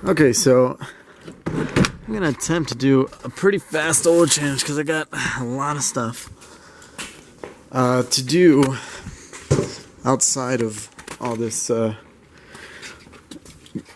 Okay, so I'm gonna attempt to do a pretty fast oil change because I got a lot of stuff to do outside of all this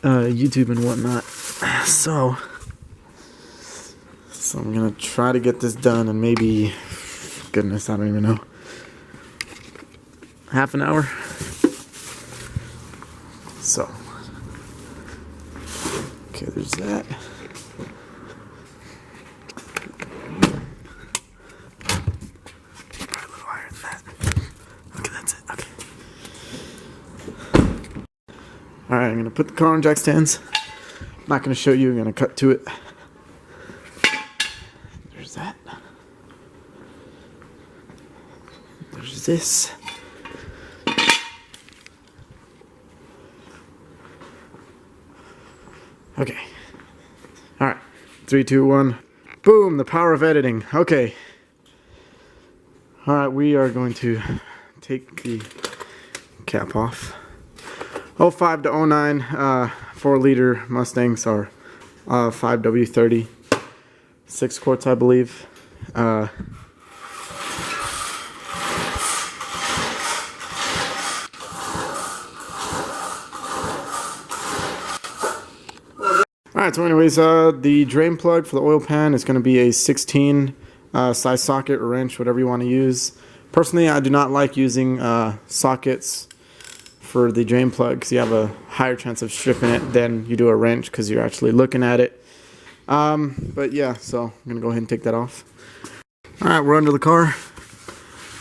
YouTube and whatnot. So I'm gonna try to get this done in maybe, goodness, I don't even know, half an hour. So, okay, there's that. Probably a little higher than that. Okay, that's it. Okay. Alright, I'm gonna put the car on jack stands. I'm not gonna show you, I'm gonna cut to it. There's that. There's this. Okay. Alright. 3, 2, 1. Boom! The power of editing. Okay. Alright, we are going to take the cap off. 05 to 09 4-liter Mustangs are 5W30. 6 quarts, I believe. Alright, so anyways, the drain plug for the oil pan is going to be a 16 size socket or wrench, whatever you want to use. Personally, I do not like using sockets for the drain plug because you have a higher chance of stripping it than you do a wrench because you're actually looking at it. But yeah, so I'm going to go ahead and take that off. Alright, we're under the car.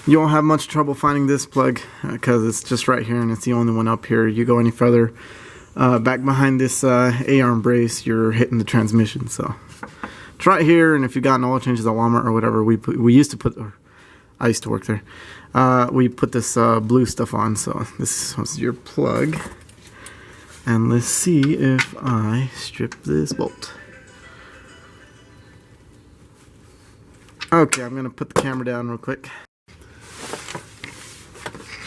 You won't have much trouble finding this plug because it's just right here and it's the only one up here. You go any further back behind this A-arm brace, you're hitting the transmission. So it's right here, and if you got an oil changes at Walmart or whatever, we used to put, or I used to work there, we put this blue stuff on. So this was your plug, and let's see if I strip this bolt. Okay, I'm gonna put the camera down real quick.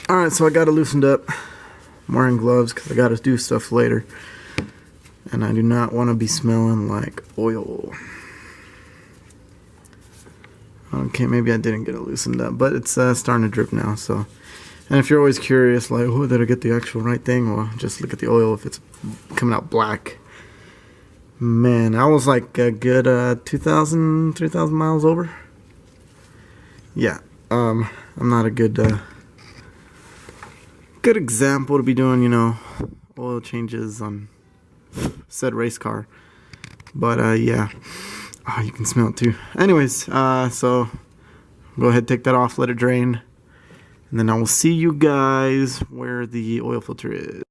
Alright, so I got it loosened up. I'm wearing gloves because I got to do stuff later, and I do not want to be smelling like oil. Okay, maybe I didn't get it loosened up, but it's starting to drip now. So, and if you're always curious, like, oh, did I get the actual right thing? Well, just look at the oil if it's coming out black. Man, I was like a good 2,000, 3,000 miles over. Yeah, I'm not a good example to be doing, you know, oil changes on said race car. But yeah, oh, you can smell it too. Anyways, so go ahead, take that off, let it drain, and then I will see you guys where the oil filter is.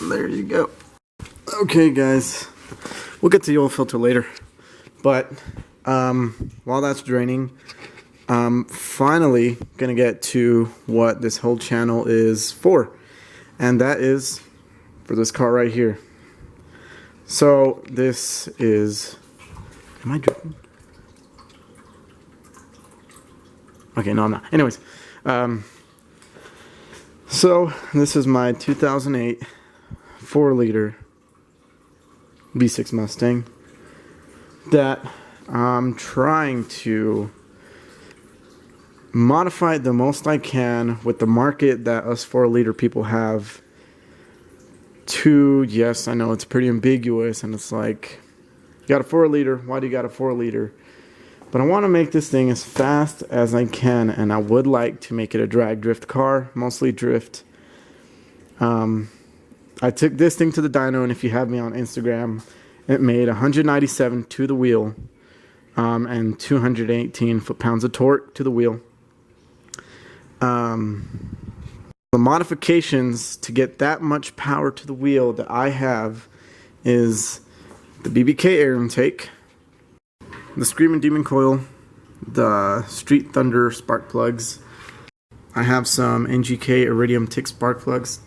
There you go. Okay guys, we'll get to the oil filter later, but while that's draining, finally gonna get to what this whole channel is for, and that is for this car right here. So this is, am I dripping? Okay, no I'm not. Anyways, so this is my 2008 4-liter V6 Mustang that I'm trying to modify it the most I can with the market that us 4-liter people have to, yes, I know it's pretty ambiguous, and it's like, you got a 4-liter, why do you got a 4-liter? But I want to make this thing as fast as I can, and I would like to make it a drag drift car, mostly drift. I took this thing to the dyno, and if you have me on Instagram, it made 197 to the wheel. And 218 foot-pounds of torque to the wheel. The modifications to get that much power to the wheel that I have is the BBK air intake, the Screaming Demon coil, the Street Thunder spark plugs. I have some NGK Iridium tip spark plugs.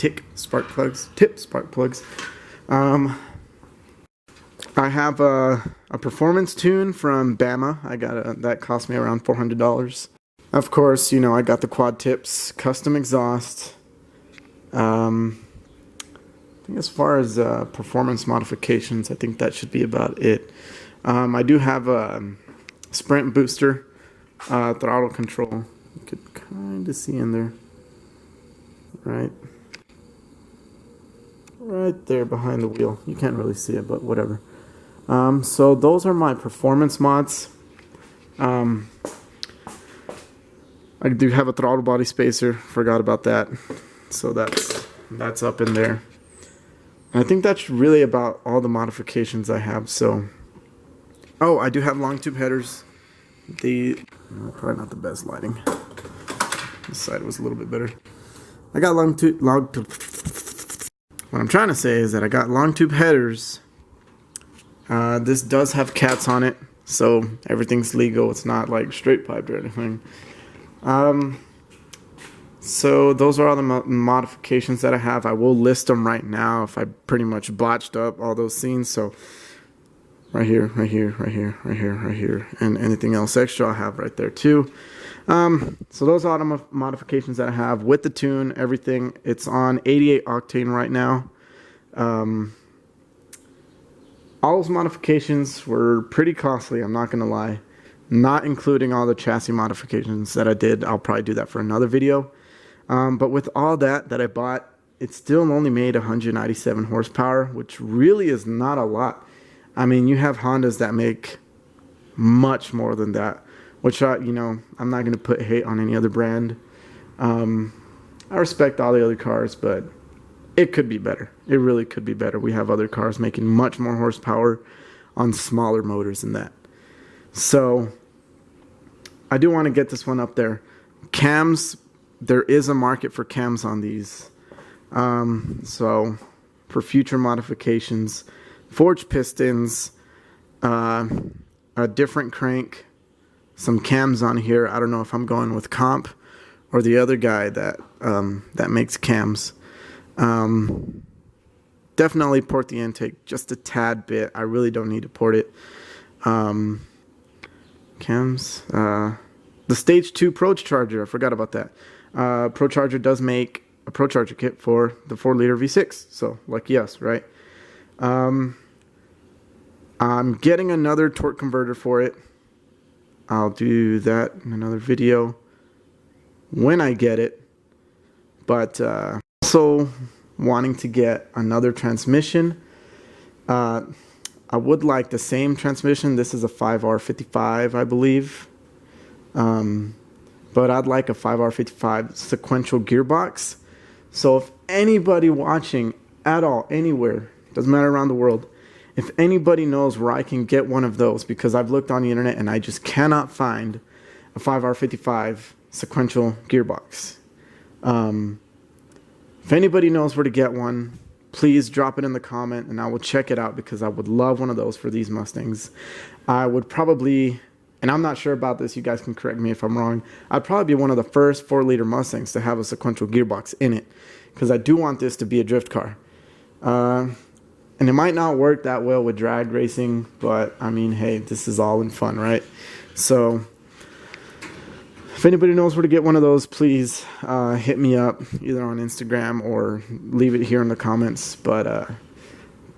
I have a performance tune from Bama. I got that cost me around $400. Of course, you know, I got the QuadTips custom exhaust. I think as far as performance modifications, I think that should be about it. I do have a sprint booster throttle control. You could kind of see in there, right there behind the wheel. You can't really see it, but whatever. So those are my performance mods. I do have a throttle body spacer. Forgot about that. So that's up in there. And I think that's really about all the modifications I have. So, oh, I do have long tube headers. Probably not the best lighting. This side was a little bit better. I got long tube. What I'm trying to say is that I got long tube headers. This does have cats on it, so everything's legal. It's not like straight piped or anything. So those are all the modifications that I have. I will list them right now if I pretty much botched up all those scenes. So right here, right here, right here, right here, right here, and anything else extra I have right there too. So those are all the modifications that I have with the tune, everything. It's on 88 octane right now. All those modifications were pretty costly, I'm not gonna lie. Not including all the chassis modifications that I did. I'll probably do that for another video. But with all that I bought, it still only made 197 horsepower, which really is not a lot. I mean, you have Hondas that make much more than that, which you know, I'm not going to put hate on any other brand. I respect all the other cars, but it could be better. It really could be better. We have other cars making much more horsepower on smaller motors than that. So I do want to get this one up there. Cams, there is a market for cams on these. So for future modifications, forged pistons, a different crank, some cams on here. I don't know if I'm going with Comp or the other guy that that makes cams. Definitely port the intake just a tad bit. I really don't need to port it. Cams, the Stage 2 Pro Charger, I forgot about that. Pro Charger does make a Pro Charger kit for the 4-liter V6, so lucky us, right? I'm getting another torque converter for it. I'll do that in another video when I get it. But also wanting to get another transmission. I would like the same transmission. This is a 5R55, I believe. But I'd like a 5R55 sequential gearbox. So if anybody watching at all, anywhere, doesn't matter around the world, if anybody knows where I can get one of those, because I've looked on the internet and I just cannot find a 5R55 sequential gearbox. If anybody knows where to get one, please drop it in the comment and I will check it out, because I would love one of those for these Mustangs. I would probably, and I'm not sure about this, you guys can correct me if I'm wrong, I'd probably be one of the first 4-liter Mustangs to have a sequential gearbox in it, because I do want this to be a drift car. And it might not work that well with drag racing, but I mean, hey, this is all in fun, right? So if anybody knows where to get one of those, please hit me up either on Instagram or leave it here in the comments. But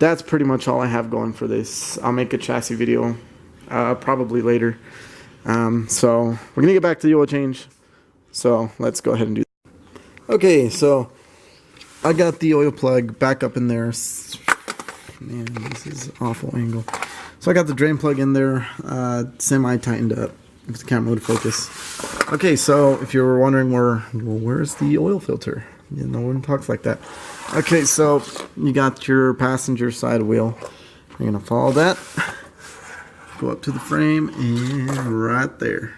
that's pretty much all I have going for this. I'll make a chassis video probably later. So we're going to get back to the oil change. So let's go ahead and do that. Okay, so I got the oil plug back up in there. Man, this is an awful angle. So I got the drain plug in there, semi-tightened up. If the camera would focus. Okay, so if you were wondering where's the oil filter? You know, no one talks like that. Okay, so you got your passenger side wheel. You're gonna follow that. Go up to the frame and right there.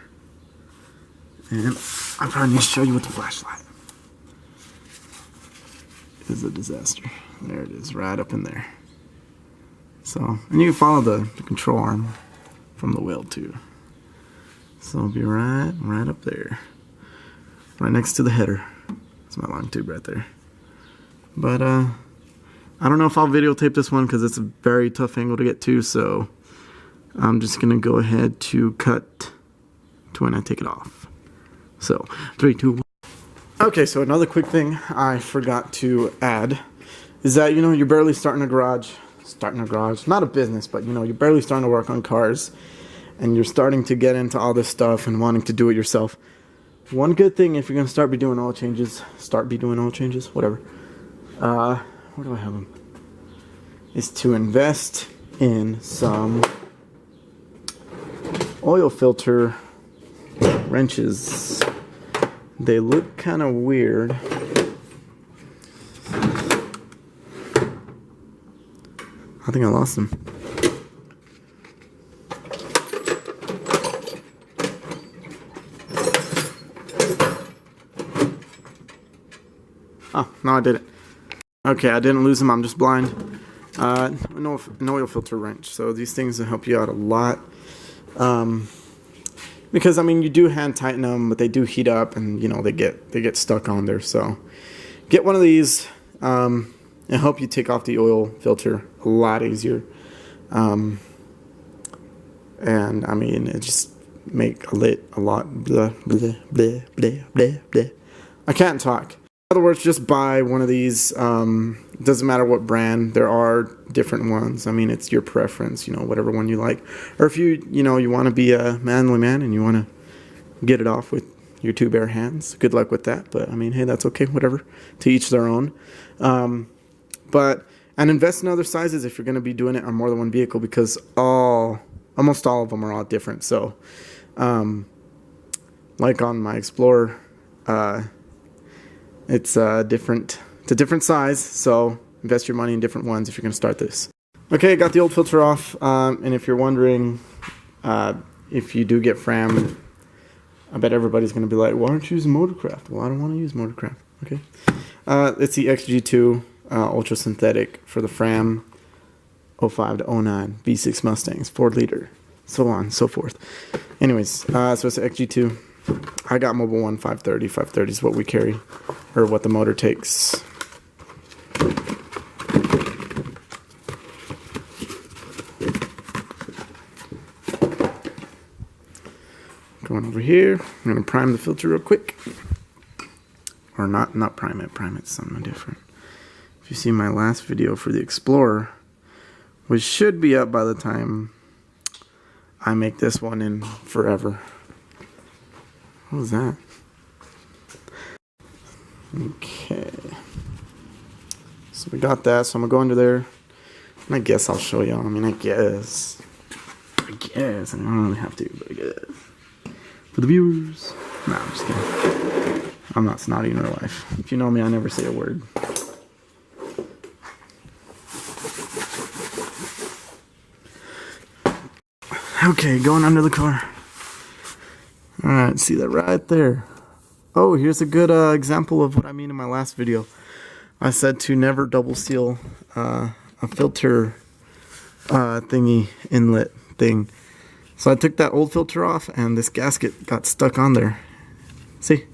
And I probably need to show you with the flashlight. It is a disaster. There it is, right up in there. So, and you can follow the control arm from the wheel too. So it'll be right up there. Right next to the header. That's my long tube right there. But I don't know if I'll videotape this one because it's a very tough angle to get to, so I'm just gonna go ahead to cut to when I take it off. So 3, 2, 1. Okay, so another quick thing I forgot to add is that, you know, you're barely starting a garage, not a business, but, you know, you're barely starting to work on cars, and you're starting to get into all this stuff and wanting to do it yourself. One good thing, if you're going to start doing oil changes, whatever. Where do I have them? Is to invest in some oil filter wrenches. They look kind of weird. I think I lost them. Oh, no, I didn't. Okay, I didn't lose them. I'm just blind. An oil filter wrench. So these things will help you out a lot. Because I mean, you do hand tighten them, but they do heat up, and you know they get stuck on there. So get one of these. It'll help you take off the oil filter a lot easier. And I mean, it just make a lot blah blah blah blah blah blah. I can't talk. In other words, just buy one of these. It doesn't matter what brand. There are different ones. I mean, it's your preference, you know, whatever one you like. Or if you want to be a manly man and you want to get it off with your 2 bare hands, good luck with that. But I mean, hey, that's okay, whatever. To each their own. And invest in other sizes if you're going to be doing it on more than one vehicle, because almost all of them are all different. So, like on my Explorer, it's a different size, so invest your money in different ones if you're going to start this. Okay, got the old filter off, and if you're wondering if you do get Fram, I bet everybody's going to be like, why aren't you using Motorcraft? Well, I don't want to use Motorcraft. Okay, it's the XG2 Ultra Synthetic for the Fram 05 to 09 V6 Mustangs, 4 liter, so on and so forth. Anyways, so it's the XG2. I got Mobile One 530. 530 is what we carry, or what the motor takes. Going over here, I'm going to prime the filter real quick. Or not prime it. Prime it's something different. If you see my last video for the Explorer, which should be up by the time I make this one in forever. What was that? Okay. So we got that. So I'm going to go under there. And I guess I'll show y'all. I mean, I guess. I don't really have to, but I guess. For the viewers. Nah, I'm just kidding. I'm not snotty in real life. If you know me, I never say a word. Okay, going under the car. Alright, see that right there. Oh, here's a good example of what I mean in my last video. I said to never double seal a filter thingy inlet thing. So I took that old filter off and this gasket got stuck on there. See?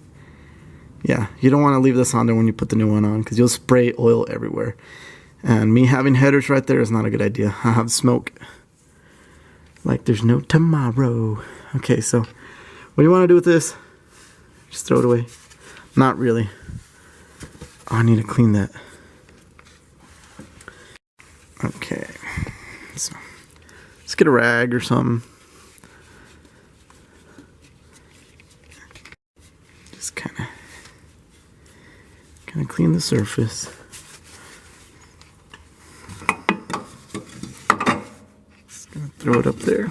Yeah, you don't want to leave this on there when you put the new one on, because you'll spray oil everywhere. And me having headers right there is not a good idea. I have smoke like there's no tomorrow. Okay, so what do you want to do with this? Just throw it away. Not really. Oh, I need to clean that. Okay. So let's get a rag or something. Just kind of clean the surface. Just gonna throw it up there.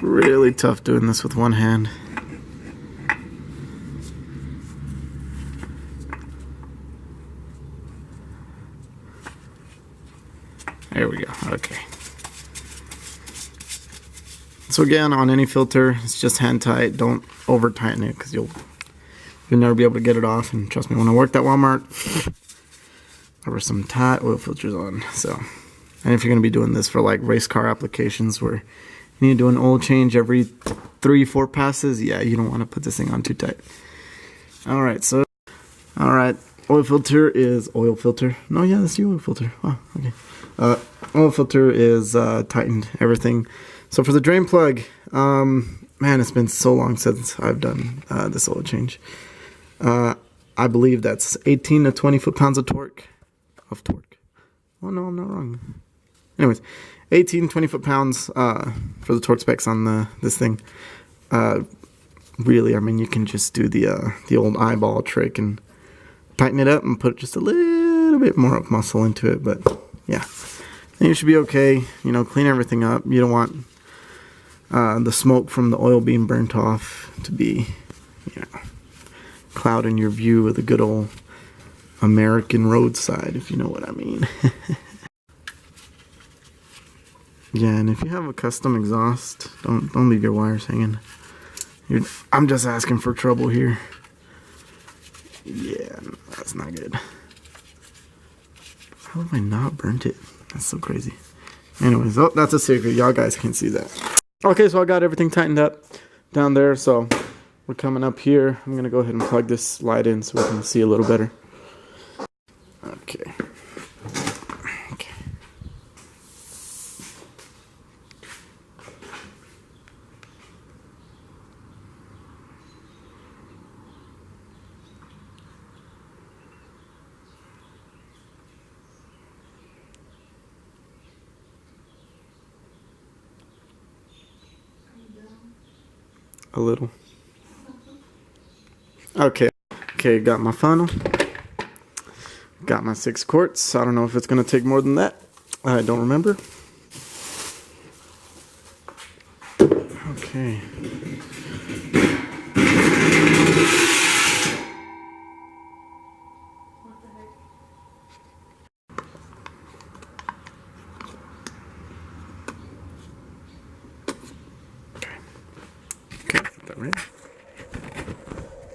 Really tough doing this with one hand. There we go. Okay. So again, on any filter, it's just hand tight. Don't over tighten it, because you'll never be able to get it off. And trust me, when I worked at Walmart, there were some tight oil filters on. So, and if you're going to be doing this for like race car applications where you need to do an oil change every 3-4 passes, yeah, you don't want to put this thing on too tight. Alright, oil filter is oil filter. No, yeah, that's the oil filter. Oh, okay. Oil filter is tightened, everything. So for the drain plug, man, it's been so long since I've done this oil change. I believe that's 18 to 20 foot-pounds of torque. Oh, no, I'm not wrong. Anyways, 18, 20 foot-pounds for the torque specs on this thing. Really, I mean, you can just do the old eyeball trick and tighten it up and put just a little bit more of muscle into it. But yeah, then you should be okay. You know, clean everything up. You don't want the smoke from the oil being burnt off to be, you know, clouding your view of the good old American roadside, if you know what I mean. Yeah, and if you have a custom exhaust, don't leave your wires hanging. I'm just asking for trouble here. Yeah, no, that's not good. How have I not burnt it? That's so crazy. Anyways, oh, that's a secret. Y'all guys can see that. Okay, so I got everything tightened up down there. So we're coming up here. I'm going to go ahead and plug this light in so we can see a little better. Okay. A little. Okay, got my funnel. Got my 6 quarts. I don't know if it's gonna take more than that. I don't remember. Okay. Put that right.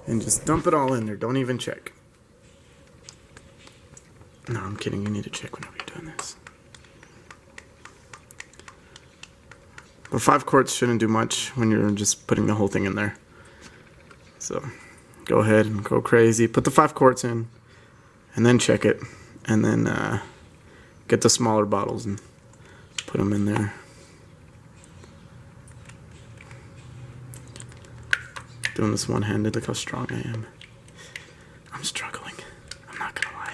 And just dump it all in there. Don't even check. No, I'm kidding. You need to check whenever you're doing this. But 5 quarts shouldn't do much when you're just putting the whole thing in there. So go ahead and go crazy. Put the 5 quarts in, and then check it, and then get the smaller bottles and put them in there. Doing this one-handed. Look how strong I am. I'm struggling. I'm not gonna lie.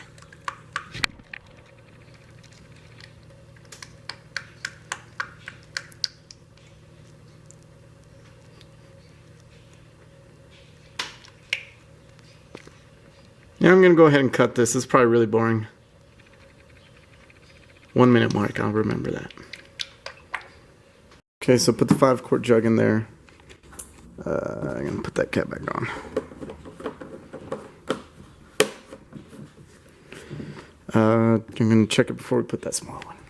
Yeah, I'm gonna go ahead and cut this. This is probably really boring. 1 minute mark. I'll remember that. Okay, so put the 5 quart jug in there. I'm gonna put that cap back on. I'm gonna check it before we put that small one in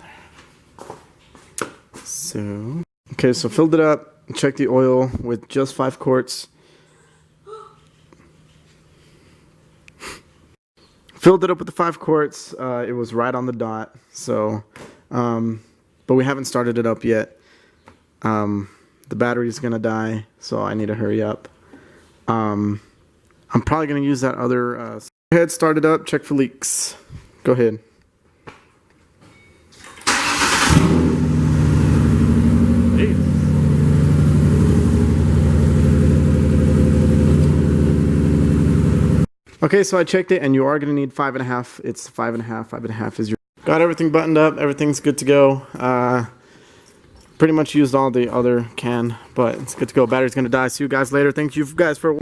there. So, okay, so filled it up. Check the oil with just 5 quarts. Filled it up with the 5 quarts. It was right on the dot. So, but we haven't started it up yet. The battery's gonna die, so I need to hurry up. I'm probably gonna use that other. Go ahead, start it up. Check for leaks. Go ahead. Okay, so I checked it, and you are gonna need 5.5. It's 5.5. 5.5 is your. Got everything buttoned up. Everything's good to go. Pretty much used all the other can, but it's good to go. Battery's gonna die. See you guys later. Thank you guys for